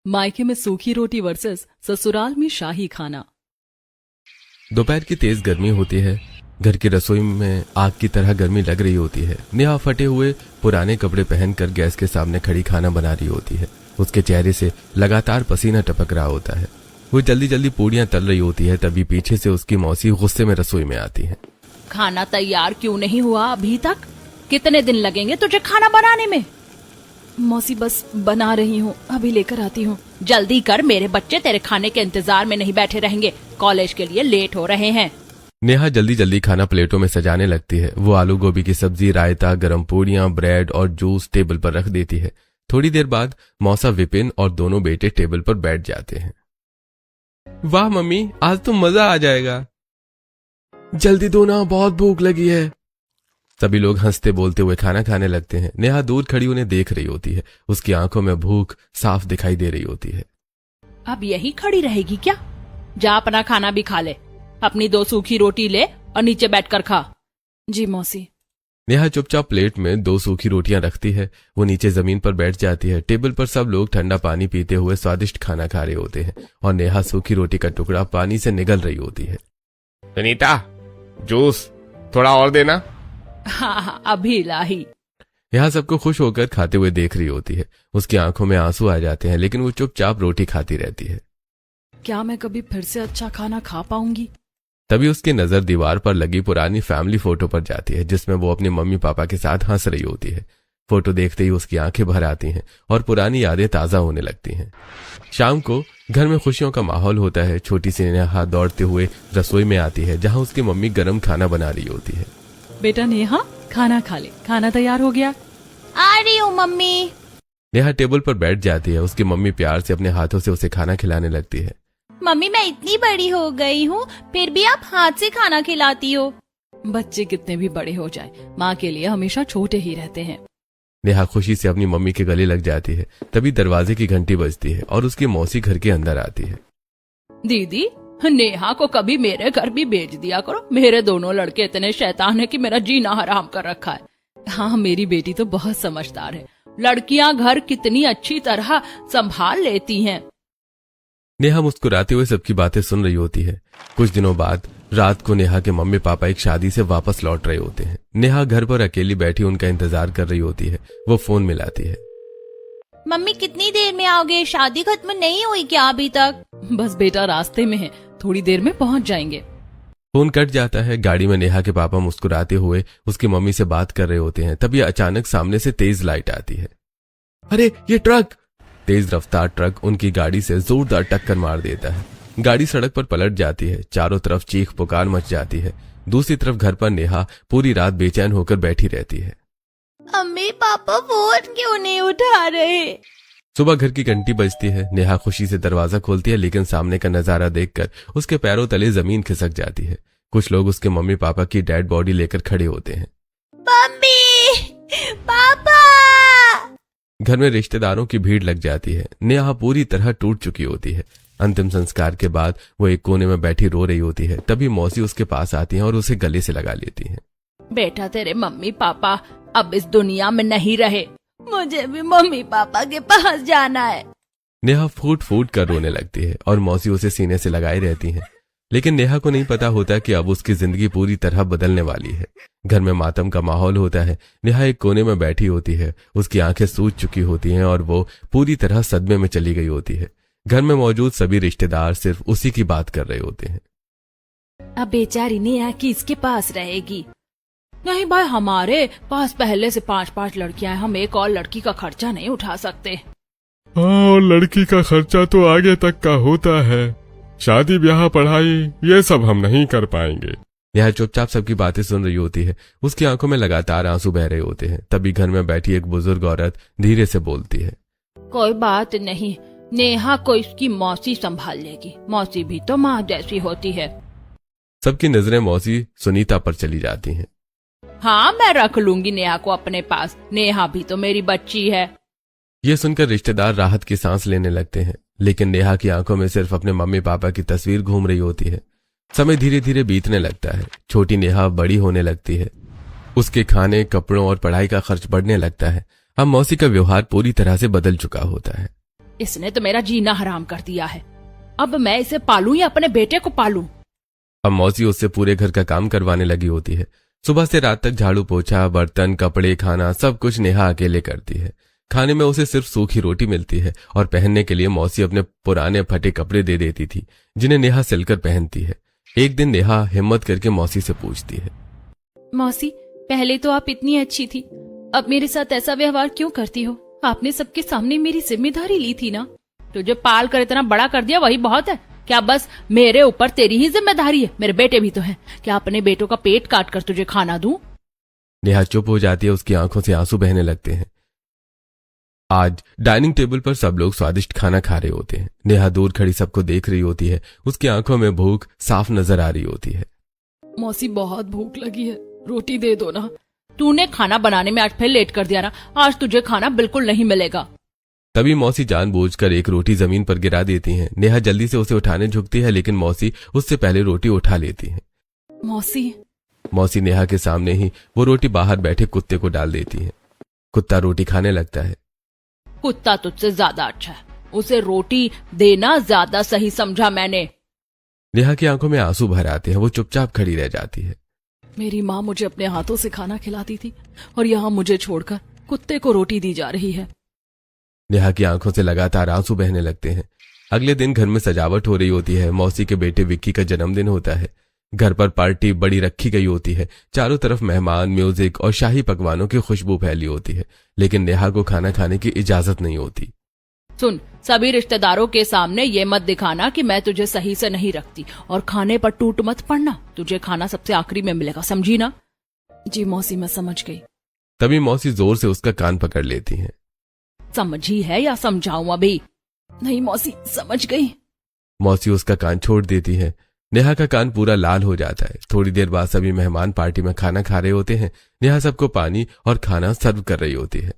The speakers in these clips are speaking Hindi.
मायके में सूखी रोटी वर्सेस ससुराल में शाही खाना। दोपहर की तेज गर्मी होती है। घर की रसोई में आग की तरह गर्मी लग रही होती है। नेहा फटे हुए पुराने कपड़े पहनकर गैस के सामने खड़ी खाना बना रही होती है। उसके चेहरे से लगातार पसीना टपक रहा होता है। वो जल्दी जल्दी पूड़ियां तल रही होती है। तभी पीछे से उसकी मौसी गुस्से में रसोई में आती है। खाना तैयार क्यों नहीं हुआ अभी तक? कितने दिन लगेंगे तुझे खाना बनाने में? मौसी बस बना रही हूँ, अभी लेकर आती हूँ। जल्दी कर, मेरे बच्चे तेरे खाने के इंतजार में नहीं बैठे रहेंगे, कॉलेज के लिए लेट हो रहे हैं। नेहा जल्दी जल्दी खाना प्लेटों में सजाने लगती है। वो आलू गोभी की सब्जी, रायता, गरम पूड़ियां, ब्रेड और जूस टेबल पर रख देती है। थोड़ी देर बाद मौसा विपिन और दोनों बेटे टेबल पर बैठ जाते हैं। वाह मम्मी, आज तो मजा आ जाएगा। जल्दी दो ना, बहुत भूख लगी है। सभी लोग हंसते बोलते हुए खाना खाने लगते हैं। नेहा दूर खड़ी उन्हें देख रही होती है। उसकी आंखों में भूख साफ दिखाई दे रही होती है। अब यही खड़ी रहेगी क्या? जा अपना खाना भी खा ले। अपनी 2 सूखी रोटी ले और नीचे बैठकर खा। जी मौसी। नेहा चुपचाप प्लेट में 2 सूखी रोटियां रखती है। वो नीचे जमीन पर बैठ जाती है। टेबल पर सब लोग ठंडा पानी पीते हुए स्वादिष्ट खाना खा रहे होते हैं और नेहा सूखी रोटी का टुकड़ा पानी से निगल रही होती है। सुनीता, जूस थोड़ा और देना। हाँ, अभी लाही। यहाँ सबको खुश होकर खाते हुए देख रही होती है। उसकी आंखों में आंसू आ जाते हैं, लेकिन वो चुपचाप रोटी खाती रहती है। क्या मैं कभी फिर से अच्छा खाना खा पाऊंगी? तभी उसकी नजर दीवार पर लगी पुरानी फैमिली फोटो पर जाती है, जिसमें वो अपने मम्मी पापा के साथ हंस रही होती है। फोटो देखते ही उसकी आंखें भर आती हैं और पुरानी यादें ताजा होने लगती हैं। शाम को घर में खुशियों का माहौल होता है। छोटी सी नेहा दौड़ते हुए रसोई में आती है, जहां उसकी मम्मी गरम खाना बना रही होती है। बेटा नेहा, खाना खा ले, खाना तैयार हो गया। आ रही हूँ मम्मी। नेहा टेबल पर बैठ जाती है। उसकी मम्मी प्यार से अपने हाथों से उसे खाना खिलाने लगती है। मम्मी, मैं इतनी बड़ी हो गई हूँ, फिर भी आप हाथ से खाना खिलाती हो। बच्चे कितने भी बड़े हो जाए, माँ के लिए हमेशा छोटे ही रहते हैं। नेहा खुशी से अपनी मम्मी के गले लग जाती है। तभी दरवाजे की घंटी बजती है और उसकी मौसी घर के अंदर आती है। दीदी, नेहा को कभी मेरे घर भी भेज दिया करो। मेरे दोनों लड़के इतने शैतान है कि मेरा जीना हराम कर रखा है। हाँ, मेरी बेटी तो बहुत समझदार है। लड़कियां घर कितनी अच्छी तरह संभाल लेती हैं। नेहा मुस्कुराते हुए सबकी बातें सुन रही होती है। कुछ दिनों बाद रात को नेहा के मम्मी पापा एक शादी से वापस लौट रहे होते हैं। नेहा घर पर अकेली बैठी उनका इंतजार कर रही होती है। वो फोन मिलाती है। मम्मी, कितनी देर में आओगे? शादी खत्म नहीं हुई क्या अभी तक? बस बेटा, रास्ते में है, थोड़ी देर में पहुंच जाएंगे। फोन कट जाता है। गाड़ी में नेहा के पापा मुस्कुराते हुए उसकी मम्मी से बात कर रहे होते हैं। तभी अचानक सामने से तेज लाइट आती है। अरे ये ट्रक! तेज रफ्तार ट्रक उनकी गाड़ी से जोरदार टक्कर मार देता है। गाड़ी सड़क पर पलट जाती है। चारों तरफ चीख पुकार मच जाती है। दूसरी तरफ घर पर नेहा पूरी रात बेचैन होकर बैठी रहती है। मम्मी पापा फोन क्यों नहीं उठा रहे? सुबह घर की घंटी बजती है। नेहा खुशी से दरवाजा खोलती है, लेकिन सामने का नजारा देखकर उसके पैरों तले जमीन खिसक जाती है। कुछ लोग उसके मम्मी पापा की डेड बॉडी लेकर खड़े होते हैं। मम्मी, पापा! घर में रिश्तेदारों की भीड़ लग जाती है। नेहा पूरी तरह टूट चुकी होती है। अंतिम संस्कार के बाद वो एक कोने में बैठी रो रही होती है। तभी मौसी उसके पास आती है और उसे गले से लगा लेती है। बेटा, तेरे मम्मी पापा अब इस दुनिया में नहीं रहे। मुझे भी मम्मी पापा के पास जाना है। नेहा फूट फूट कर रोने लगती है और मौसी उसे सीने से लगाए रहती है। लेकिन नेहा को नहीं पता होता कि अब उसकी जिंदगी पूरी तरह बदलने वाली है। घर में मातम का माहौल होता है। नेहा एक कोने में बैठी होती है। उसकी आंखें सूज चुकी होती हैं और वो पूरी तरह सदमे में चली गई होती है। घर में मौजूद सभी रिश्तेदार सिर्फ उसी की बात कर रहे होते हैं। अब बेचारी नेहा किसके पास रहेगी? नहीं भाई, हमारे पास पहले से 5-5 लड़कियां हैं। हम एक और लड़की का खर्चा नहीं उठा सकते। हाँ, लड़की का खर्चा तो आगे तक का होता है। शादी ब्याह पढ़ाई ये सब हम नहीं कर पाएंगे। यह चुपचाप सबकी बातें सुन रही होती है। उसकी आंखों में लगातार आंसू बह रहे होते हैं। तभी घर में बैठी एक बुजुर्ग औरत धीरे से बोलती है। कोई बात नहीं, नेहा को इसकी मौसी संभाल लेगी। मौसी भी तो माँ जैसी होती है। सबकी नजरें मौसी सुनीता पर चली जाती हैं। हाँ, मैं रख लूंगी नेहा को अपने पास। नेहा भी तो मेरी बच्ची है। ये सुनकर रिश्तेदार राहत की सांस लेने लगते हैं। लेकिन नेहा की आंखों में सिर्फ अपने मम्मी पापा की तस्वीर घूम रही होती है। समय धीरे धीरे बीतने लगता है। छोटी नेहा बड़ी होने लगती है। उसके खाने, कपड़ों और पढ़ाई का खर्च बढ़ने लगता है। अब मौसी का व्यवहार पूरी तरह से बदल चुका होता है। इसने तो मेरा जीना हराम कर दिया है। अब मैं इसे पालूं या अपने बेटे को पालूं? अब मौसी उससे पूरे घर का काम करवाने लगी होती है। सुबह से रात तक झाड़ू पोछा, बर्तन, कपड़े, खाना सब कुछ नेहा अकेले करती है। खाने में उसे सिर्फ सूखी रोटी मिलती है और पहनने के लिए मौसी अपने पुराने फटे कपड़े दे देती थी, जिन्हें नेहा सिलकर पहनती है। एक दिन नेहा हिम्मत करके मौसी से पूछती है, मौसी, पहले तो आप इतनी अच्छी थी, अब मेरे साथ ऐसा व्यवहार क्यों करती हो? आपने सबके सामने मेरी जिम्मेदारी ली थी ना। तुझे पाल कर इतना बड़ा कर दिया वही बहुत है। क्या बस मेरे ऊपर तेरी ही जिम्मेदारी है? मेरे बेटे भी तो हैं। क्या अपने बेटों का पेट काट कर तुझे खाना दूं? नेहा चुप हो जाती है। उसकी आंखों से आंसू बहने लगते हैं। आज डाइनिंग टेबल पर सब लोग स्वादिष्ट खाना खा रहे होते हैं। नेहा दूर खड़ी सबको देख रही होती है। उसकी आंखों में भूख साफ नजर आ रही होती है। मौसी, बहुत भूख लगी है, रोटी दे दो ना। तूने खाना बनाने में आज फिर लेट कर दिया ना। आज तुझे खाना बिल्कुल नहीं मिलेगा। तभी मौसी जानबूझकर एक रोटी जमीन पर गिरा देती हैं। नेहा जल्दी से उसे उठाने झुकती है, लेकिन मौसी उससे पहले रोटी उठा लेती है। मौसी नेहा के सामने ही वो रोटी बाहर बैठे कुत्ते को डाल देती है। कुत्ता रोटी खाने लगता है। कुत्ता तुझसे ज्यादा अच्छा है, उसे रोटी देना ज्यादा सही समझा मैंने। नेहा की आंखों में आंसू भर आते हैं। वो चुपचाप खड़ी रह जाती है। मेरी माँ मुझे अपने हाथों से खाना खिलाती थी और यहाँ मुझे छोड़कर कुत्ते को रोटी दी जा रही है। नेहा की आंखों से लगातार आंसू बहने लगते हैं। अगले दिन घर में सजावट हो रही होती है। मौसी के बेटे विक्की का जन्मदिन होता है। घर पर पार्टी बड़ी रखी गई होती है। चारों तरफ मेहमान, म्यूजिक और शाही पकवानों की खुशबू फैली होती है, लेकिन नेहा को खाना खाने की इजाजत नहीं होती। सुन, सभी रिश्तेदारों के सामने ये मत दिखाना कि मैं तुझे सही से नहीं रखती, और खाने पर टूट मत पड़ना। तुझे खाना सबसे आखिरी में मिलेगा, समझी ना? जी मौसी, मैं समझ गई। तभी मौसी जोर से उसका कान पकड़ लेती हैं। समझी है या समझाऊं अभी? नहीं मौसी, समझ गई। मौसी उसका कान छोड़ देती है। नेहा का कान पूरा लाल हो जाता है। थोड़ी देर बाद सभी मेहमान पार्टी में खाना खा रहे होते हैं। नेहा सबको पानी और खाना सर्व कर रही होती है।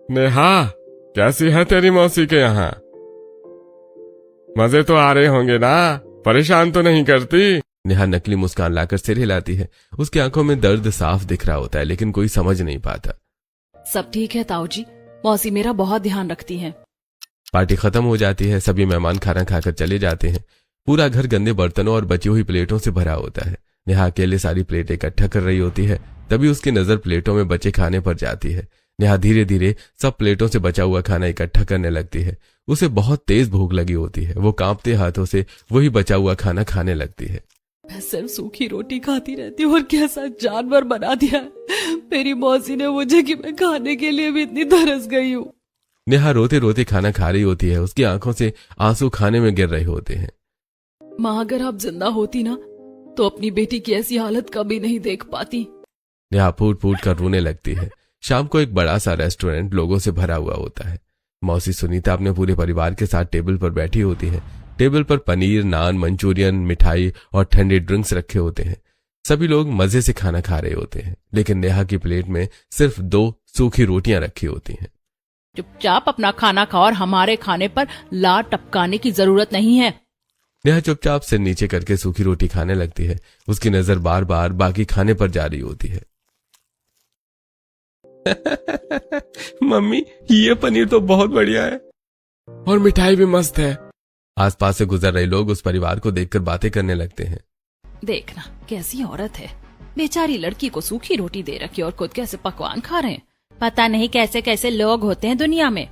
नेहा, कैसी है तेरी मौसी के यहाँ? मजे तो आ रहे होंगे ना? परेशान तो नहीं करती? नेहा नकली मुस्कान लाकर सिर हिलाती है। उसकी आंखों में दर्द साफ दिख रहा होता है, लेकिन कोई समझ नहीं पाता। सब ठीक है ताऊ जी, मौसी मेरा बहुत ध्यान रखती हैं। पार्टी खत्म हो जाती है। सभी मेहमान खाना खाकर चले जाते हैं। पूरा घर गंदे बर्तनों और बची हुई प्लेटों से भरा होता है। नेहा अकेले सारी प्लेटें इकट्ठा कर रही होती है। तभी उसकी नजर प्लेटों में बचे खाने पर जाती है। नेहा धीरे धीरे सब प्लेटों से बचा हुआ खाना इकट्ठा करने लगती है। उसे बहुत तेज भूख लगी होती है। वो कांपते हाथों से वही बचा हुआ खाना खाने लगती है। मैं सिर्फ सूखी रोटी खाती रहती हूँ और कैसा जानवर बना दिया मेरी मौसी ने मुझे कि मैं खाने के लिए भी इतनी तरस गई हूँ। नेहा रोते रोते खाना खा रही होती है। उसकी आंखों से आंसू खाने में गिर रहे होते हैं। माँ, अगर आप जिंदा होती ना तो अपनी बेटी की ऐसी हालत कभी नहीं देख पाती। नेहा फूट फूट कर रोने लगती है। शाम को एक बड़ा सा रेस्टोरेंट लोगों से भरा हुआ होता है। मौसी सुनीता अपने पूरे परिवार के साथ टेबल पर बैठी होती है। टेबल पर पनीर, नान, मंचूरियन, मिठाई और ठंडे ड्रिंक्स रखे होते हैं। सभी लोग मजे से खाना खा रहे होते हैं, लेकिन नेहा की प्लेट में सिर्फ 2 सूखी रोटियां रखी होती हैं। चुपचाप अपना खाना खाओ और हमारे खाने पर लार टपकाने की जरूरत नहीं है। नेहा चुपचाप सिर नीचे करके सूखी रोटी खाने लगती है। उसकी नजर बार बार बाकी खाने पर जा रही होती है। मम्मी, ये पनीर तो बहुत बढ़िया है और मिठाई भी मस्त है। आसपास से गुजर रहे लोग उस परिवार को देखकर बातें करने लगते हैं। देखना कैसी औरत है, बेचारी लड़की को सूखी रोटी दे रखी और खुद कैसे पकवान खा रहे हैं। पता नहीं कैसे कैसे लोग होते हैं दुनिया में।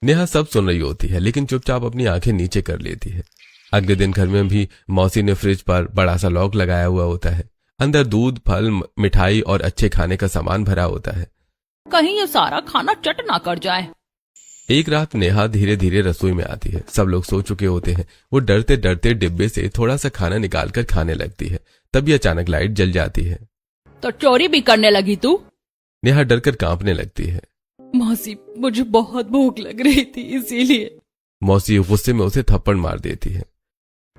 नेहा सब सुन रही होती है, लेकिन चुपचाप अपनी आंखें नीचे कर लेती है। अगले दिन घर में भी मौसी ने फ्रिज पर बड़ा सा लॉक लगाया हुआ होता है। अंदर दूध, फल, मिठाई और अच्छे खाने का सामान भरा होता है। कहीं ये सारा खाना चट ना कर जाए। एक रात नेहा धीरे धीरे रसोई में आती है। सब लोग सो चुके होते हैं। वो डरते डरते डिब्बे से थोड़ा सा खाना निकालकर खाने लगती है। तभी अचानक लाइट जल जाती है। तो चोरी भी करने लगी तू? नेहा डरकर कांपने लगती है। मौसी, मुझे बहुत भूख लग रही थी इसीलिए। मौसी गुस्से में उसे थप्पड़ मार देती है।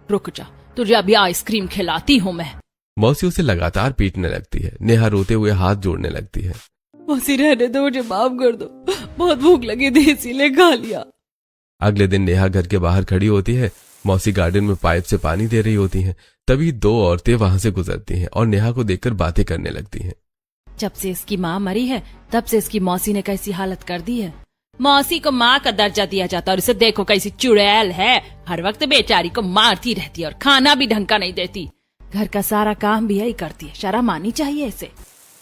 रुक जा, तुझे अभी आइसक्रीम खिलाती हूँ मैं। मौसी उसे लगातार पीटने लगती है। नेहा रोते हुए हाथ जोड़ने लगती है। मौसी, रहने दो, मुझे माफ कर दो, बहुत भूख लगी थी इसीलिए खा लिया। अगले दिन नेहा घर के बाहर खड़ी होती है। मौसी गार्डन में पाइप से पानी दे रही होती हैं। तभी 2 औरतें वहां से गुजरती हैं और नेहा को देखकर बातें करने लगती हैं। जब से इसकी माँ मरी है तब से इसकी मौसी ने कैसी हालत कर दी है। मौसी को माँ का दर्जा दिया जाता और इसे देखो कैसी चुड़ैल है, हर वक्त बेचारी को मारती रहती है और खाना भी ढंग का नहीं देती। घर का सारा काम भी यही करती है, शर्म आनी चाहिए इसे।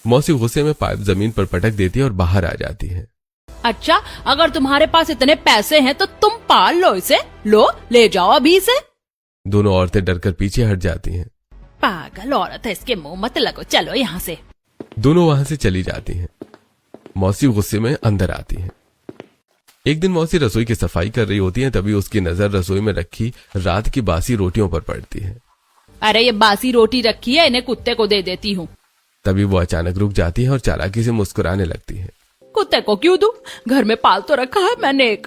मौसी गुस्से में पाइप जमीन पर पटक देती है और बाहर आ जाती है। अच्छा, अगर तुम्हारे पास इतने पैसे हैं तो तुम पाल लो इसे, लो ले जाओ अभी इसे। दोनों औरतें डरकर पीछे हट जाती हैं। पागल औरत है, इसके मुंह मत लगो, चलो यहाँ से। दोनों वहां से चली जाती हैं। मौसी गुस्से में अंदर आती हैं। एक दिन मौसी रसोई की सफाई कर रही होती है, तभी उसकी नजर रसोई में रखी रात की बासी रोटियों पर पड़ती है। अरे ये बासी रोटी रखी है, इन्हें कुत्ते को दे देती हूँ। तभी वो अचानक रुक जाती है और चालाकी से मुस्कुराने लगती है। कुत्ते को क्यों दूं? घर में पाल तो रखा है मैंने एक।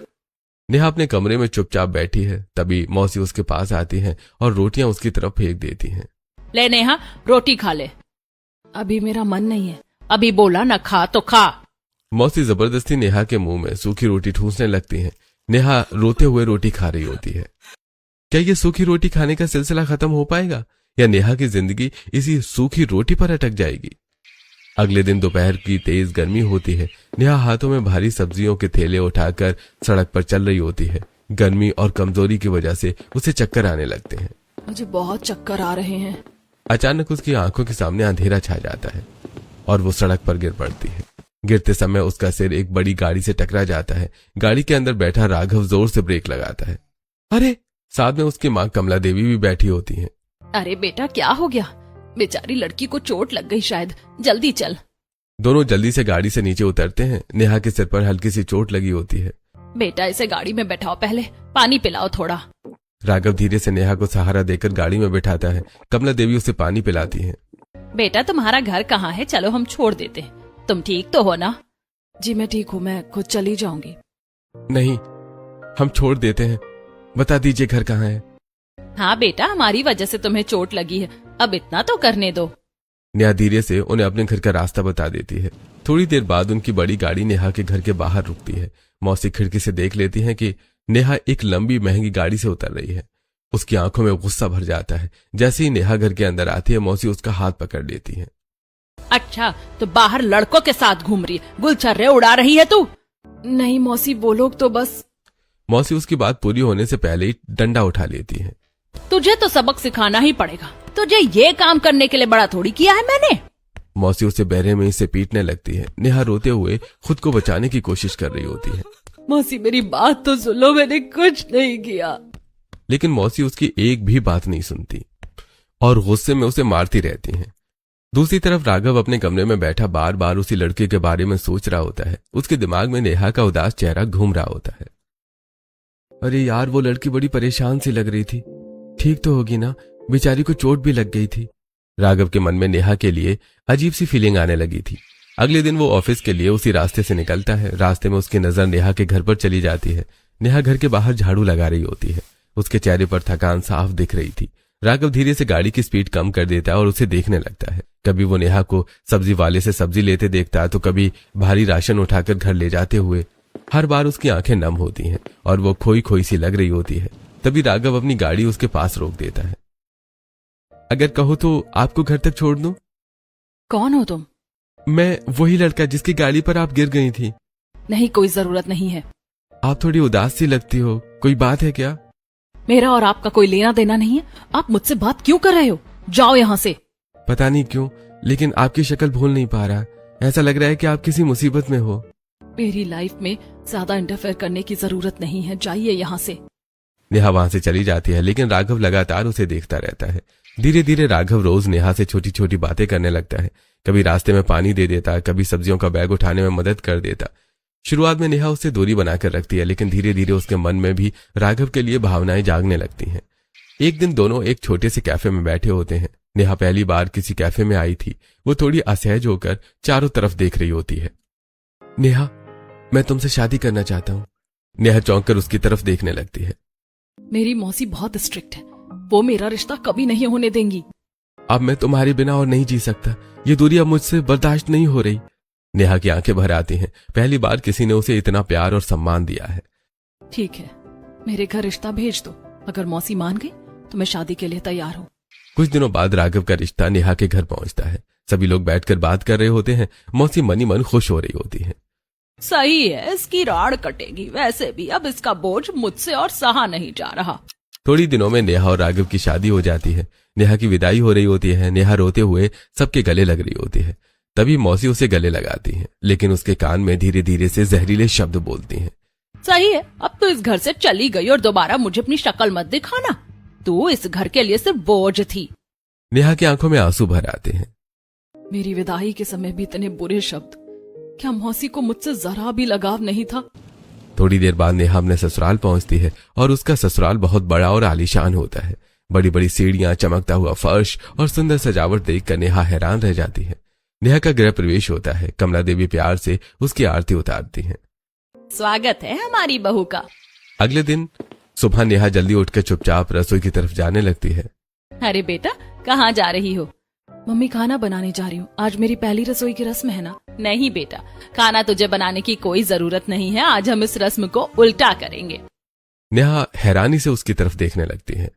नेहा अपने कमरे में चुपचाप बैठी है, तभी मौसी उसके पास आती है और रोटियां उसकी तरफ फेंक देती हैं। ले नेहा, रोटी खा ले। अभी मेरा मन नहीं है, अभी बोला ना खा तो खा। मौसी जबरदस्ती नेहा के मुंह में सूखी रोटी ठूसने लगती है। नेहा रोते हुए रोटी खा रही होती है। क्या ये सूखी रोटी खाने का सिलसिला खत्म हो पाएगा या नेहा की जिंदगी इसी सूखी रोटी पर अटक जाएगी? अगले दिन दोपहर की तेज गर्मी होती है। नेहा हाथों में भारी सब्जियों के थैले उठाकर सड़क पर चल रही होती है। गर्मी और कमजोरी की वजह से उसे चक्कर आने लगते हैं। मुझे बहुत चक्कर आ रहे हैं। अचानक उसकी आंखों के सामने अंधेरा छा जाता है और वो सड़क पर गिर पड़ती है। गिरते समय उसका सिर एक बड़ी गाड़ी से टकरा जाता है। गाड़ी के अंदर बैठा राघव जोर से ब्रेक लगाता है। अरे! साथ में उसकी माँ कमला देवी भी बैठी होती है। अरे बेटा, क्या हो गया? बेचारी लड़की को चोट लग गई शायद, जल्दी चल। दोनों जल्दी से गाड़ी से नीचे उतरते हैं। नेहा के सिर पर हल्की सी चोट लगी होती है। बेटा इसे गाड़ी में बैठाओ, पहले पानी पिलाओ थोड़ा। राघव धीरे से नेहा को सहारा देकर गाड़ी में बिठाता है। कमला देवी उसे पानी पिलाती है। बेटा तुम्हारा घर कहाँ है? चलो हम छोड़ देते हैं। तुम ठीक तो हो ना? जी मैं ठीक हूँ, मैं खुद चली जाऊंगी। नहीं, हम छोड़ देते हैं, बता दीजिए घर कहाँ है। हाँ बेटा, हमारी वजह से तुम्हें चोट लगी है, अब इतना तो करने दो। नेहा धीरे से उन्हें अपने घर का रास्ता बता देती है। थोड़ी देर बाद उनकी बड़ी गाड़ी नेहा के घर के बाहर रुकती है। मौसी खिड़की से देख लेती है कि नेहा एक लंबी महंगी गाड़ी से उतर रही है। उसकी आंखों में गुस्सा भर जाता है। जैसे ही नेहा घर के अंदर आती है, मौसी उसका हाथ पकड़ लेती है। अच्छा, तो बाहर लड़कों के साथ घूम रही है, गुलछर्रे उड़ा रही है तू? नहीं मौसी, वो लोग तो बस। मौसी उसकी बात पूरी होने से पहले ही डंडा उठा लेती है। तुझे तो सबक सिखाना ही पड़ेगा, तुझे ये काम करने के लिए बड़ा थोड़ी किया है मैंने। मौसी उसे बहरे में से पीटने लगती है। नेहा रोते हुए खुद को बचाने की कोशिश कर रही होती है। मौसी मेरी बात तो सुन लो, मैंने कुछ नहीं किया। लेकिन मौसी उसकी एक भी बात नहीं सुनती और गुस्से में उसे मारती रहती है। दूसरी तरफ राघव अपने कमरे में बैठा बार बार उसी लड़के के बारे में सोच रहा होता है। उसके दिमाग में नेहा का उदास चेहरा घूम रहा होता है। अरे यार, वो लड़की बड़ी परेशान सी लग रही थी, ठीक तो होगी ना? बेचारी को चोट भी लग गई थी। राघव के मन में नेहा के लिए अजीब सी फीलिंग आने लगी थी। अगले दिन वो ऑफिस के लिए उसी रास्ते से निकलता है। रास्ते में उसकी नजर नेहा के घर पर चली जाती है। नेहा घर के बाहर झाड़ू लगा रही होती है। उसके चेहरे पर थकान साफ दिख रही थी। राघव धीरे से गाड़ी की स्पीड कम कर देता है और उसे देखने लगता है। कभी वो नेहा को सब्जी वाले से सब्जी लेते देखता है तो कभी भारी राशन उठाकर घर ले जाते हुए। हर बार उसकी आंखें नम होती हैं और वो खोई खोई सी लग रही होती है। तभी राघव अपनी गाड़ी उसके पास रोक देता है। अगर कहो तो आपको घर तक छोड़ दूं? कौन हो तुम? मैं वही लड़का जिसकी गाड़ी पर आप गिर गई थी। नहीं, कोई जरूरत नहीं है। आप थोड़ी उदास सी लगती हो, कोई बात है क्या? मेरा और आपका कोई लेना देना नहीं है, आप मुझसे बात क्यों कर रहे हो? जाओ यहाँ से। पता नहीं क्यों, लेकिन आपकी शक्ल भूल नहीं पा रहा। ऐसा लग रहा है कि आप किसी मुसीबत में हो। मेरी लाइफ में ज्यादा इंटरफेयर करने की जरूरत नहीं है, जाइए यहाँ से। नेहा वहां से चली जाती है, लेकिन राघव लगातार उसे देखता रहता है। धीरे धीरे राघव रोज नेहा से छोटी छोटी बातें करने लगता है। कभी रास्ते में पानी दे देता, कभी सब्जियों का बैग उठाने में मदद कर देता। शुरुआत में नेहा उससे दूरी बनाकर रखती है, लेकिन धीरे धीरे उसके मन में भी राघव के लिए भावनाएं जागने लगती हैं। एक दिन दोनों एक छोटे से कैफे में बैठे होते हैं। नेहा पहली बार किसी कैफे में आई थी। वो थोड़ी असहज होकर चारों तरफ देख रही होती है। नेहा, मैं तुमसे शादी करना चाहता हूँ। नेहा चौंक कर उसकी तरफ देखने लगती है। मेरी मौसी बहुत स्ट्रिक्ट है, वो मेरा रिश्ता कभी नहीं होने देंगी। अब मैं तुम्हारे बिना और नहीं जी सकता, ये दूरी अब मुझसे बर्दाश्त नहीं हो रही। नेहा की आंखें भर आती हैं। पहली बार किसी ने उसे इतना प्यार और सम्मान दिया है। ठीक है, मेरे घर रिश्ता भेज दो। अगर मौसी मान गई तो मैं शादी के लिए तैयार हूँ। कुछ दिनों बाद राघव का रिश्ता नेहा के घर पहुंचता है। सभी लोग बैठकर बात कर रहे होते हैं। मौसी मनी मन खुश हो रही होती है। सही है, इसकी राड़ कटेगी। वैसे भी अब इसका बोझ मुझसे और सहा नहीं जा रहा। थोड़ी दिनों में नेहा और राघव की शादी हो जाती है। नेहा की विदाई हो रही होती है। नेहा रोते हुए सबके गले लग रही होती है। तभी मौसी उसे गले लगाती है, लेकिन उसके कान में धीरे धीरे से जहरीले शब्द बोलती हैं। सही है, अब तो इस घर से चली गई और दोबारा मुझे अपनी शक्ल मत दिखाना। तू इस घर के लिए सिर्फ बोझ थी। नेहा की आंखों में आंसू भर आते हैं। मेरी विदाई के समय भी इतने बुरे शब्द। क्या मौसी को मुझसे जरा भी लगाव नहीं था? थोड़ी देर बाद नेहा अपने ससुराल पहुंचती है और उसका ससुराल बहुत बड़ा और आलीशान होता है। बड़ी बड़ी सीढ़ियां, चमकता हुआ फर्श और सुंदर सजावट देखकर नेहा हैरान रह जाती है। नेहा का गृह प्रवेश होता है। कमला देवी प्यार से उसकी आरती उतारती हैं। स्वागत है हमारी बहू का। अगले दिन सुबह नेहा जल्दी उठकर चुपचाप रसोई की तरफ जाने लगती है। अरे बेटा, कहाँ जा रही हो? मम्मी, खाना बनाने जा रही हूँ। आज मेरी पहली रसोई की रस्म है ना। नहीं बेटा, खाना तुझे बनाने की कोई जरूरत नहीं है। आज हम इस रस्म को उल्टा करेंगे। नेहा हैरानी से उसकी तरफ देखने लगती है।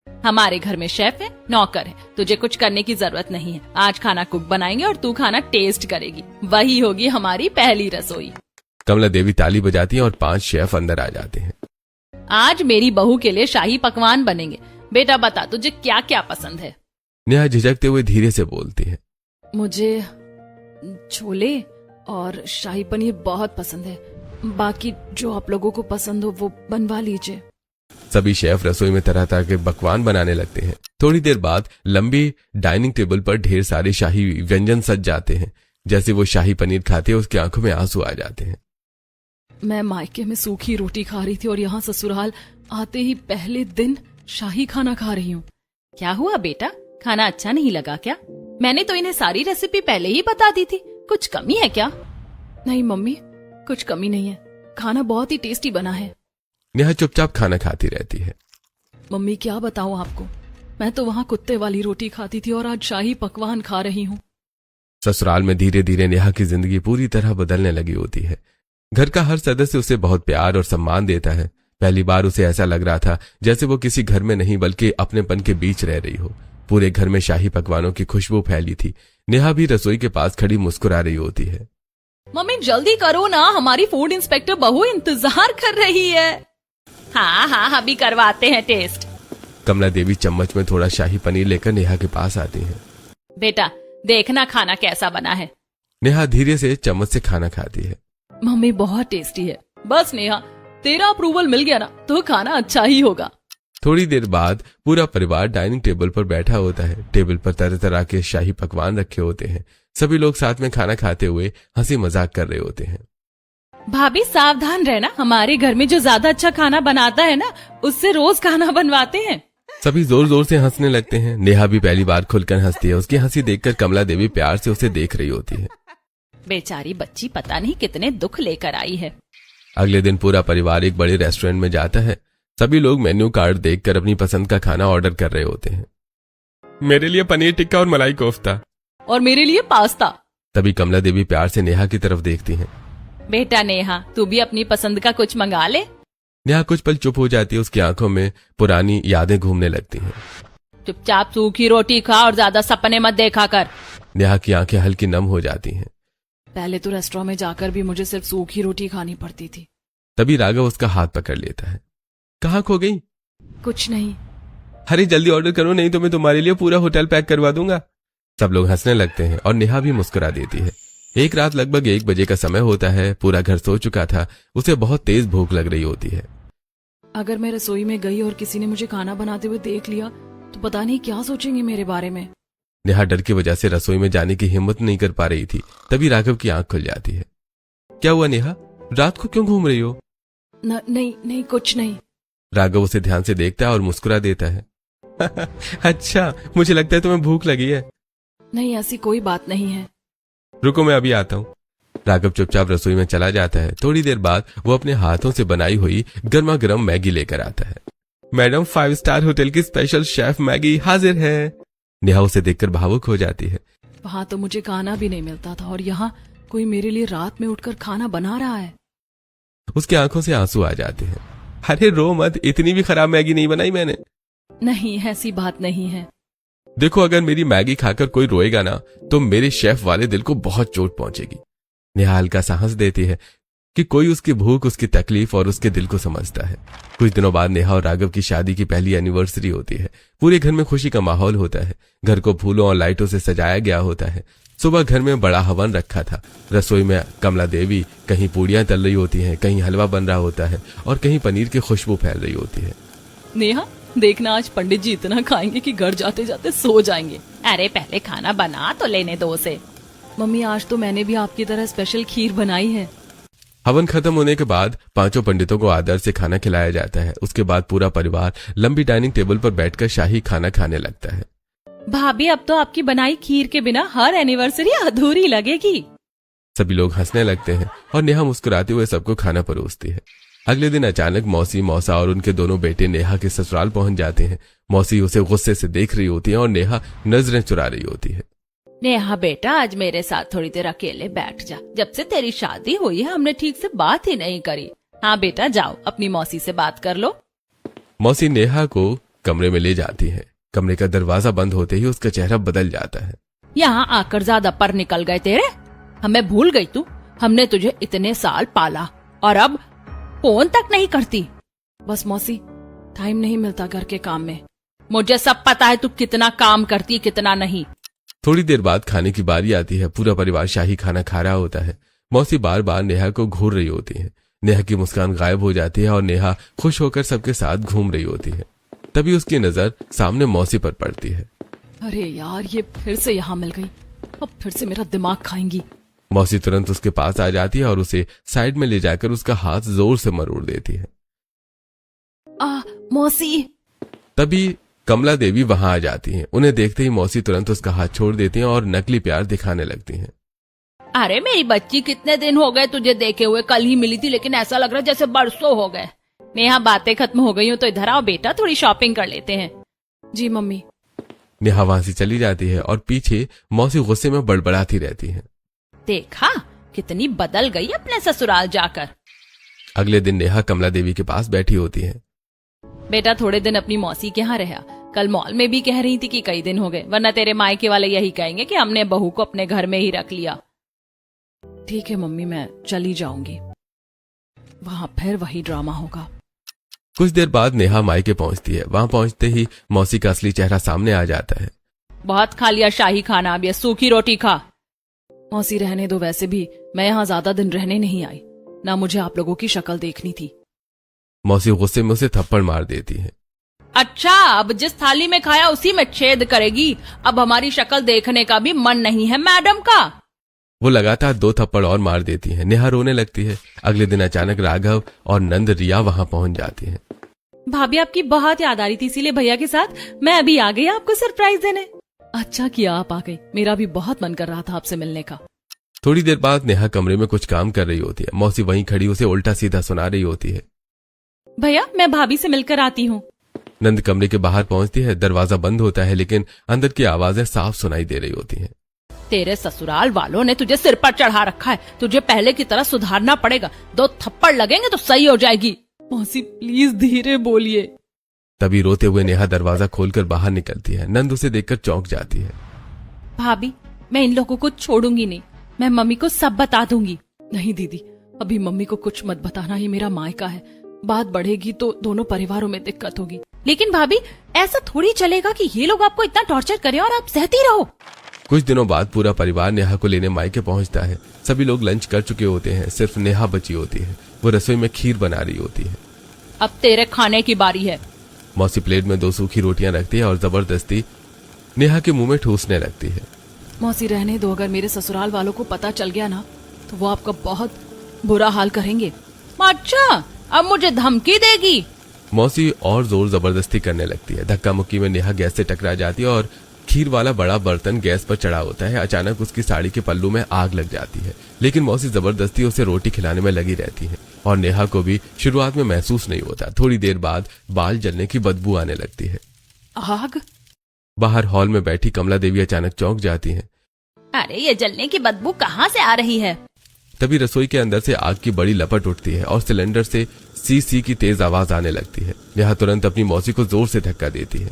हमारे घर में शेफ है, नौकर है, तुझे कुछ करने की जरूरत नहीं है। आज खाना कुक बनाएंगे और तू खाना टेस्ट करेगी। वही होगी हमारी पहली रसोई। कमला देवी ताली बजाती हैं और 5 शेफ अंदर आ जाते हैं। आज मेरी बहू के लिए शाही पकवान बनेंगे। बेटा बता, तुझे क्या क्या पसंद है? नेहा झिझकते हुए धीरे से बोलती है। मुझे छोले और शाही पनीर बहुत पसंद है। बाकी जो आप लोगों को पसंद हो वो बनवा लीजिए। सभी शेफ रसोई में तरह तरह के पकवान बनाने लगते हैं। थोड़ी देर बाद लंबी डाइनिंग टेबल पर ढेर सारे शाही व्यंजन सज जाते हैं। जैसे वो शाही पनीर खाते हैं, उसकी आंखों में आंसू आ जाते हैं। मैं मायके में सूखी रोटी खा रही थी और यहाँ ससुराल आते ही पहले दिन शाही खाना खा रही हूँ। क्या हुआ बेटा, खाना अच्छा नहीं लगा क्या? मैंने तो इन्हें सारी रेसिपी पहले ही बता दी थी। कुछ कमी है क्या? नहीं मम्मी, कुछ कमी नहीं है। खाना बहुत ही टेस्टी बना है। नेहा चुपचाप खाना खाती रहती है। मम्मी, क्या बताऊं आपको, मैं तो वहाँ कुत्ते वाली रोटी खाती थी और आज शाही पकवान खा रही हूँ। ससुराल में धीरे धीरे नेहा की जिंदगी पूरी तरह बदलने लगी होती है। घर का हर सदस्य उसे बहुत प्यार और सम्मान देता है। पहली बार उसे ऐसा लग रहा था जैसे वो किसी घर में नहीं बल्कि अपनेपन के बीच रह रही हो। पूरे घर में शाही पकवानों की खुशबू फैली थी। नेहा भी रसोई के पास खड़ी मुस्कुरा रही होती है। मम्मी जल्दी करो ना, हमारी फूड इंस्पेक्टर बहू इंतजार कर रही है। हाँ हाँ, अभी करवाते हैं टेस्ट। कमला देवी चम्मच में थोड़ा शाही पनीर लेकर नेहा के पास आती हैं। बेटा देखना खाना कैसा बना है। नेहा धीरे से चम्मच से खाना खाती है। मम्मी बहुत टेस्टी है। बस नेहा, तेरा अप्रूवल मिल गया ना तो खाना अच्छा ही होगा। थोड़ी देर बाद पूरा परिवार डाइनिंग टेबल पर बैठा होता है। टेबल पर तरह तरह के शाही पकवान रखे होते हैं। सभी लोग साथ में खाना खाते हुए हंसी मजाक कर रहे होते हैं। भाभी सावधान रहना, हमारे घर में जो ज्यादा अच्छा खाना बनाता है ना, उससे रोज खाना बनवाते हैं। सभी जोर जोर से हंसने लगते हैं। नेहा भी पहली बार खुलकर हंसती है। उसकी हंसी देखकर कमला देवी प्यार से उसे देख रही होती है। बेचारी बच्ची पता नहीं कितने दुख लेकर आई है। अगले दिन पूरा परिवार एक बड़े रेस्टोरेंट में जाता है। सभी लोग मेन्यू कार्ड देखकर अपनी पसंद का खाना ऑर्डर कर रहे होते हैं। मेरे लिए पनीर टिक्का और मलाई कोफ्ता। और मेरे लिए पास्ता। तभी कमला देवी प्यार से नेहा की तरफ देखती हैं। बेटा नेहा, तू भी अपनी पसंद का कुछ मंगा ले। नेहा कुछ पल चुप हो जाती है। उसकी आंखों में पुरानी यादें घूमने लगती हैं। चुपचाप सूखी रोटी खा और ज्यादा सपने मत देखा कर। नेहा की आंखें हल्की नम हो जाती हैं। पहले तो रेस्टोरेंट में जाकर भी मुझे सिर्फ सूखी रोटी खानी पड़ती थी। तभी राघव उसका हाथ पकड़ लेता है। कहाँ खो गई? कुछ नहीं। अरे जल्दी ऑर्डर करो, नहीं तो मैं तुम्हारे लिए पूरा होटल पैक करवा दूंगा। सब लोग हंसने लगते हैं और नेहा भी मुस्कुरा देती है। एक रात लगभग 1 बजे का समय होता है। पूरा घर सो चुका था। उसे बहुत तेज भूख लग रही होती है। अगर मैं रसोई में गई और किसी ने मुझे खाना बनाते हुए देख लिया तो पता नहीं क्या सोचेंगे मेरे बारे में। नेहा डर की वजह से रसोई में जाने की हिम्मत नहीं कर पा रही थी। तभी राघव की आंख खुल जाती है। क्या हुआ नेहा, रात को क्यों घूम रही हो? नहीं कुछ नहीं। राघव उसे ध्यान से देखता है और मुस्कुरा देता है। अच्छा, मुझे लगता है तुम्हें भूख लगी है। नहीं, ऐसी कोई बात नहीं है। रुको मैं अभी आता हूँ। राघव चुपचाप रसोई में चला जाता है। थोड़ी देर बाद वो अपने हाथों से बनाई हुई गर्मा गर्म मैगी लेकर आता है। मैडम 5 स्टार होटल की स्पेशल शेफ मैगी हाजिर है। नेहा उसे देखकर भावुक हो जाती है। वहाँ तो मुझे खाना भी नहीं मिलता था और यहाँ कोई मेरे लिए रात में उठकर खाना बना रहा है। उसकी आंखों से आंसू आ जाते हैं। अरे रो मत, इतनी भी खराब मैगी नहीं बनाई मैंने। नहीं, ऐसी बात नहीं है। देखो, अगर मेरी मैगी खाकर कोई रोएगा ना तो मेरे शेफ वाले दिल को बहुत चोट पहुंचेगी। नेहा हल्का साहस देती है कि कोई उसकी भूख, उसकी तकलीफ और उसके दिल को समझता है। कुछ दिनों बाद नेहा और राघव की शादी की पहली एनिवर्सरी होती है। पूरे घर में खुशी का माहौल होता है। घर को फूलों और लाइटों से सजाया गया होता है। सुबह घर में बड़ा हवन रखा था। रसोई में कमला देवी कहीं पूड़ियां तल रही होती हैं, कहीं हलवा बन रहा होता है और कहीं पनीर की खुशबू फैल रही होती है। नेहा, देखना आज पंडित जी इतना खाएंगे कि घर जाते जाते सो जाएंगे। अरे पहले खाना बना तो लेने दो उसे। मम्मी, आज तो मैंने भी आपकी तरह स्पेशल खीर बनाई है। हवन खत्म होने के बाद 5 पंडितों को आदर से खाना खिलाया जाता है। उसके बाद पूरा परिवार लंबी डाइनिंग टेबल पर बैठकर शाही खाना खाने लगता है। भाभी, अब तो आपकी बनाई खीर के बिना हर एनिवर्सरी अधूरी लगेगी। सभी लोग हंसने लगते हैं और नेहा मुस्कुराते हुए सबको खाना परोसती है। अगले दिन अचानक मौसी, मौसा और उनके दोनों बेटे नेहा के ससुराल पहुंच जाते हैं। मौसी उसे गुस्से से देख रही होती है और नेहा नजरें चुरा रही होती है। नेहा बेटा, आज मेरे साथ थोड़ी देर अकेले बैठ जा। जब से तेरी शादी हुई है हमने ठीक से बात ही नहीं करी। हाँ बेटा, जाओ अपनी मौसी से बात कर लो। मौसी नेहा को कमरे में ले जाती है। कमरे का दरवाजा बंद होते ही उसका चेहरा बदल जाता है। यहाँ आकर ज्यादा पर निकल गए तेरे। हमें भूल गई तू। हमने तुझे इतने साल पाला और अब फोन तक नहीं करती। बस मौसी, टाइम नहीं मिलता घर के काम में। मुझे सब पता है तू कितना काम करती, कितना नहीं। थोड़ी देर बाद खाने की बारी आती है। पूरा परिवार शाही खाना खा रहा होता है। मौसी बार बार नेहा को घूर रही होती है। नेहा की मुस्कान गायब हो जाती है और नेहा खुश होकर सबके साथ घूम रही होती है। तभी उसकी नजर सामने मौसी पर पड़ती है। अरे यार, ये फिर से यहाँ मिल गई। अब फिर से मेरा दिमाग खाएंगी। मौसी तुरंत उसके पास आ जाती है और उसे साइड में ले जाकर उसका हाथ जोर से मरोड़ देती है। मौसी। तभी कमला देवी वहां आ जाती हैं। उन्हें देखते ही मौसी तुरंत उसका हाथ छोड़ देती हैं और नकली प्यार दिखाने लगती हैं। अरे मेरी बच्ची, कितने दिन हो गए तुझे देखे हुए। कल ही मिली थी लेकिन ऐसा लग रहा है जैसे बरसों हो गए। नेहा, बातें खत्म हो गई हो तो इधर आओ बेटा, थोड़ी शॉपिंग कर लेते हैं। जी मम्मी। नेहा वहां से चली जाती है और पीछे मौसी गुस्से में बड़बड़ाती रहती है। देखा कितनी बदल गई अपने ससुराल जाकर। अगले दिन नेहा कमला देवी के पास बैठी होती है। बेटा, थोड़े दिन अपनी मौसी के यहाँ रहा। कल मॉल में भी कह रही थी कि कई दिन हो गए, वरना तेरे मायके वाले यही कहेंगे कि हमने बहू को अपने घर में ही रख लिया। ठीक है मम्मी, मैं चली जाऊंगी। वहाँ फिर वही ड्रामा होगा। कुछ देर बाद नेहा मायके पहुंचती है। वहां पहुंचते ही मौसी का असली चेहरा सामने आ जाता है। बहुत खा लिया शाही खाना, अब ये सूखी रोटी खा। मौसी, रहने दो। वैसे भी मैं यहाँ ज्यादा दिन रहने नहीं आई, ना मुझे आप लोगों की शक्ल देखनी थी। मौसी गुस्से में उसे थप्पड़ मार देती है। अच्छा, अब जिस थाली में खाया उसी में छेद करेगी। अब हमारी शक्ल देखने का भी मन नहीं है मैडम का। वो लगातार 2 थप्पड़ और मार देती है। नेहा रोने लगती है। अगले दिन अचानक राघव और नंद रिया वहां पहुंच जाती हैं। भाभी, आपकी बहुत याद आ रही थी, इसीलिए भैया के साथ मैं अभी आ गई आपको सरप्राइज देने। अच्छा किया आप आ गई, मेरा भी बहुत मन कर रहा था आपसे मिलने का। थोड़ी देर बाद नेहा कमरे में कुछ काम कर रही होती है। मौसी वहीं खड़ी उसे उल्टा सीधा सुना रही होती है। भैया, मैं भाभी से मिलकर आती हूँ। नंद कमरे के बाहर पहुंचती है। दरवाजा बंद होता है लेकिन अंदर की आवाजें साफ सुनाई दे रही होती हैं। तेरे ससुराल वालों ने तुझे सिर पर चढ़ा रखा है। तुझे पहले की तरह सुधारना पड़ेगा। 2 थप्पड़ लगेंगे तो सही हो जाएगी। मौसी प्लीज धीरे बोलिए। तभी रोते हुए नेहा दरवाजा खोलकर बाहर निकलती है। नंद उसे देखकर चौंक जाती है। भाभी, मैं इन लोगों को छोड़ूंगी नहीं। मैं मम्मी को सब बता दूंगी। नहीं दीदी, अभी मम्मी को कुछ मत बताना, ही मेरा मायका है। बात बढ़ेगी तो दोनों परिवारों में दिक्कत होगी। लेकिन भाभी, ऐसा थोड़ी चलेगा कि ये लोग आपको इतना टॉर्चर करें और आप सहती रहो। कुछ दिनों बाद पूरा परिवार नेहा को लेने मायके पहुंचता है। सभी लोग लंच कर चुके होते हैं। सिर्फ नेहा बची होती है। वो रसोई में खीर बना रही होती है। अब तेरे खाने की बारी है। मौसी प्लेट में 2 सूखी रोटियां रखती है और जबरदस्ती नेहा के मुंह में ठूसने लगती है। मौसी, रहने दो। अगर मेरे ससुराल वालों को पता चल गया ना तो वो आपका बहुत बुरा हाल करेंगे। अच्छा, अब मुझे धमकी देगी? मौसी और जोर जबरदस्ती करने लगती है। धक्का मुक्की में नेहा गैस से टकरा जाती है और खीर वाला बड़ा बर्तन गैस पर चढ़ा होता है। अचानक उसकी साड़ी के पल्लू में आग लग जाती है लेकिन मौसी जबरदस्ती उसे रोटी खिलाने में लगी रहती है और नेहा को भी शुरुआत में महसूस नहीं होता। थोड़ी देर बाद बाल जलने की बदबू आने लगती है। आग? बाहर हॉल में बैठी कमला देवी अचानक चौंक जाती हैं। अरे, ये जलने की बदबू कहाँ से आ रही है? तभी रसोई के अंदर से आग की बड़ी लपट उठती है और सिलेंडर से सी सी की तेज आवाज आने लगती है। नेहा तुरंत अपनी मौसी को जोर से धक्का देती है।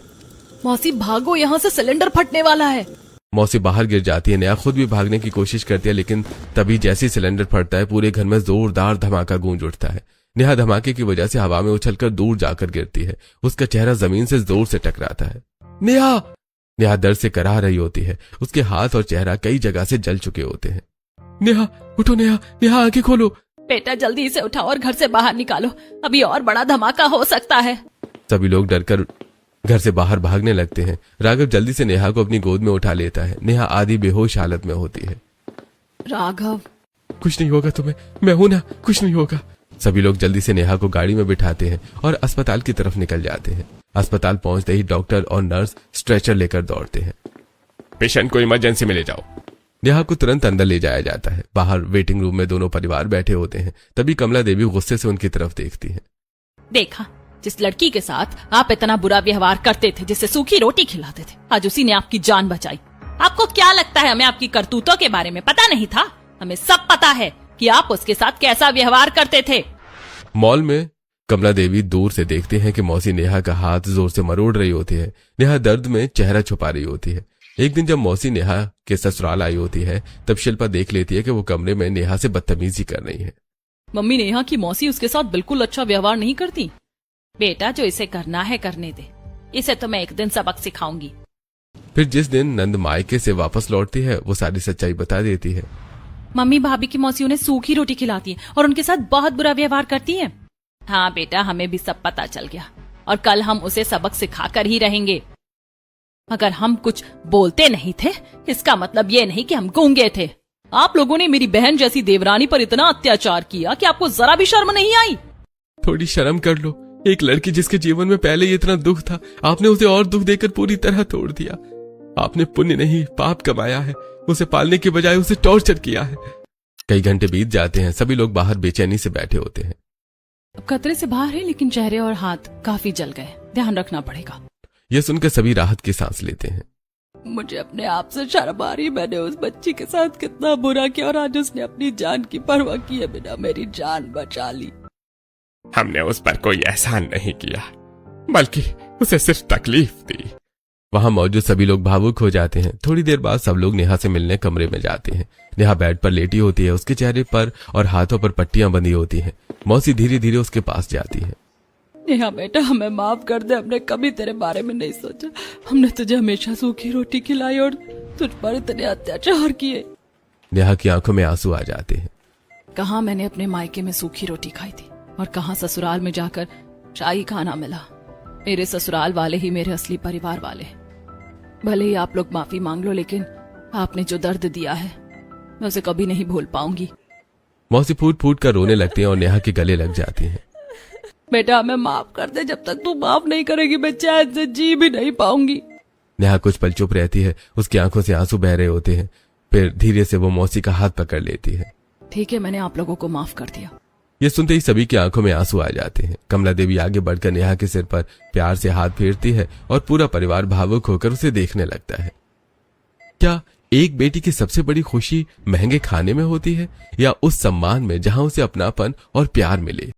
मौसी भागो, यहाँ से सिलेंडर फटने वाला है। मौसी बाहर गिर जाती है। नेहा खुद भी भागने की कोशिश करती है, लेकिन तभी जैसे ही सिलेंडर फटता है पूरे घर में जोरदार धमाका गूंज उठता है। नेहा धमाके की वजह से हवा में उछलकर दूर जाकर गिरती है। उसका चेहरा जमीन से जोर से टकराता है। नेहा! नेहा दर्द से कराह रही होती है। उसके हाथ और चेहरा कई जगह से जल चुके होते हैं। नेहा उठो, नेहा, नेहा आंखें खोलो। बेटा जल्दी से उठाओ और घर से बाहर निकालो, अभी और बड़ा धमाका हो सकता है। सभी लोग डरकर घर से बाहर भागने लगते हैं। राघव जल्दी से नेहा को अपनी गोद में उठा लेता है। नेहा आधी बेहोश हालत में होती है। राघव, कुछ नहीं होगा तुम्हें, मैं हूं ना, कुछ नहीं होगा। सभी लोग जल्दी से नेहा को गाड़ी में बिठाते हैं और अस्पताल की तरफ निकल जाते हैं। अस्पताल पहुंचते ही डॉक्टर और नर्स स्ट्रेचर लेकर दौड़ते हैं। पेशेंट को इमरजेंसी में ले जाओ। नेहा को तुरंत अंदर ले जाया जाता है। बाहर वेटिंग रूम में दोनों परिवार बैठे होते हैं। तभी कमला देवी गुस्से से उनकी तरफ देखती है। देखा, जिस लड़की के साथ आप इतना बुरा व्यवहार करते थे, जिससे सूखी रोटी खिलाते थे, आज उसी ने आपकी जान बचाई। आपको क्या लगता है हमें आपकी करतूतों के बारे में पता नहीं था? हमें सब पता है कि आप उसके साथ कैसा व्यवहार करते थे। मॉल में कमला देवी दूर से देखते हैं कि मौसी नेहा का हाथ जोर से मरोड़ रही होती है। नेहा दर्द में चेहरा छुपा रही होती है। एक दिन जब मौसी नेहा के ससुराल आई होती है, तब शिल्पा देख लेती है कि वो कमरे में नेहा से बदतमीजी कर रही है। मम्मी, नेहा की मौसी उसके साथ बिल्कुल अच्छा व्यवहार नहीं करती। बेटा, जो इसे करना है करने दे, इसे तो मैं एक दिन सबक सिखाऊंगी। फिर जिस दिन नंद मायके से वापस लौटती है, वो सारी सच्चाई बता देती है। मम्मी, भाभी की मौसी उन्हें सूखी रोटी खिलाती है और उनके साथ बहुत बुरा व्यवहार करती है। हाँ बेटा, हमें भी सब पता चल गया और कल हम उसे सबक सिखाकर ही रहेंगे। अगर हम कुछ बोलते नहीं थे, इसका मतलब ये नहीं कि हम गूंगे थे। आप लोगों ने मेरी बहन जैसी देवरानी पर इतना अत्याचार किया कि आपको जरा भी शर्म नहीं आई। थोड़ी शर्म कर लो। एक लड़की जिसके जीवन में पहले ही इतना दुख था, आपने उसे और दुख देकर पूरी तरह तोड़ दिया। आपने पुण्य नहीं पाप कमाया है। उसे पालने के बजाय उसे टॉर्चर किया है। कई घंटे बीत जाते हैं। सभी लोग बाहर बेचैनी से बैठे होते हैं। अब खतरे से बाहर है, लेकिन चेहरे और हाथ काफी जल गए। ध्यान रखना पड़ेगा। यह सुनकर सभी राहत की सांस लेते हैं। मुझे अपने आप से शर्म आ रही। मैंने उस बच्ची के साथ कितना बुरा किया और आज उसने अपनी जान की परवाह किए बिना मेरी जान बचा ली। हमने उस पर कोई एहसान नहीं किया, बल्कि उसे सिर्फ तकलीफ दी। वहां मौजूद सभी लोग भावुक हो जाते हैं। थोड़ी देर बाद सब लोग नेहा से मिलने कमरे में जाते हैं। नेहा बेड पर लेटी होती है। उसके चेहरे पर और हाथों पर पट्टियां बंधी होती हैं। मौसी धीरे धीरे उसके पास जाती है। नेहा बेटा, हमें माफ कर दे। हमने कभी तेरे बारे में नहीं सोचा। हमने तुझे हमेशा सूखी रोटी खिलाई और तुझ पर इतने अत्याचार किए। नेहा की आंखों में आंसू आ जाते हैं। कहाँ मैंने अपने मायके में सूखी रोटी खाई थी और कहाँ ससुराल में जाकर शाही खाना मिला। मेरे ससुराल वाले ही मेरे असली परिवार वाले। भले ही आप लोग माफी मांग लो, लेकिन आपने जो दर्द दिया है मैं उसे कभी नहीं भूल पाऊंगी। मौसी फूट फूट कर रोने लगती हैं और नेहा के गले लग जाती हैं। बेटा, हमें माफ कर दे। जब तक तू माफ नहीं करेगी मैं चैन से जी भी नहीं पाऊंगी। नेहा कुछ पल चुप रहती है। उसकी आंखों से आंसू बह रहे होते हैं। फिर धीरे से वो मौसी का हाथ पकड़ लेती है। ठीक है, मैंने आप लोगों को माफ कर दिया। ये सुनते ही सभी की आंखों में आंसू आ जाते हैं। कमला देवी आगे बढ़कर नेहा के सिर पर प्यार से हाथ फेरती है और पूरा परिवार भावुक होकर उसे देखने लगता है। क्या एक बेटी की सबसे बड़ी खुशी महंगे खाने में होती है, या उस सम्मान में जहां उसे अपनापन और प्यार मिले?